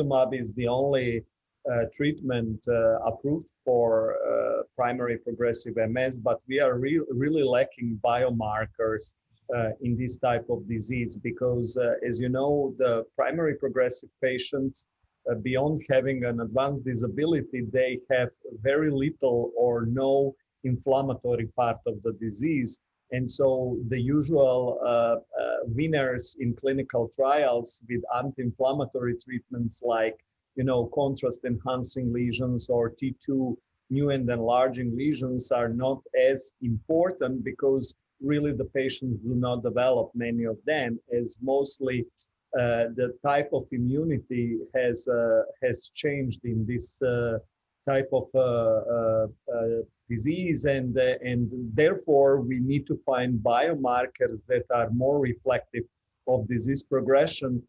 bevacizumab is the only treatment approved for primary progressive MS, but we are really lacking biomarkers in this type of disease because, as you know, the primary progressive patients, beyond having an advanced disability, they have very little or no inflammatory part of the disease. And so the usual winners in clinical trials with anti-inflammatory treatments like, contrast enhancing lesions or T2 new and enlarging lesions are not as important because really the patients do not develop many of them, as mostly the type of immunity has changed in this type of disease, and therefore we need to find biomarkers that are more reflective of disease progression,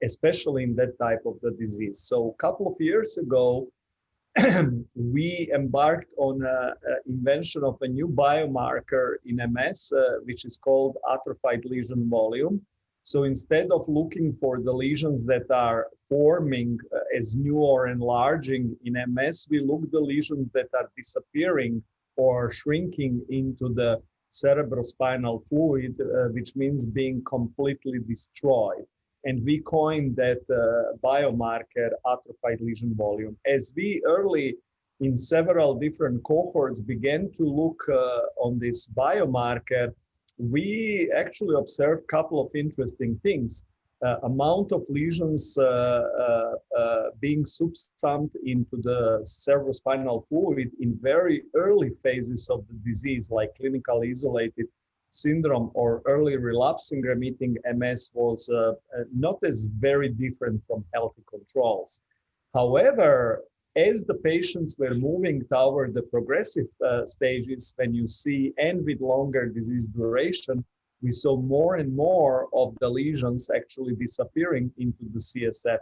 especially in that type of the disease. So a couple of years ago, we embarked on invention of a new biomarker in MS, which is called atrophied lesion volume. So instead of looking for the lesions that are forming as new or enlarging in MS, we look the lesions that are disappearing or shrinking into the cerebral spinal fluid, which means being completely destroyed. And we coined that biomarker atrophied lesion volume. As we early in several different cohorts began to look on this biomarker, we actually observed a couple of interesting things. Amount of lesions being subsumed into the cerebrospinal fluid in very early phases of the disease, like clinical isolated syndrome or early relapsing remitting MS, was not as very different from healthy controls. However, as the patients were moving toward the progressive stages, when you see, and with longer disease duration, we saw more and more of the lesions actually disappearing into the CSF.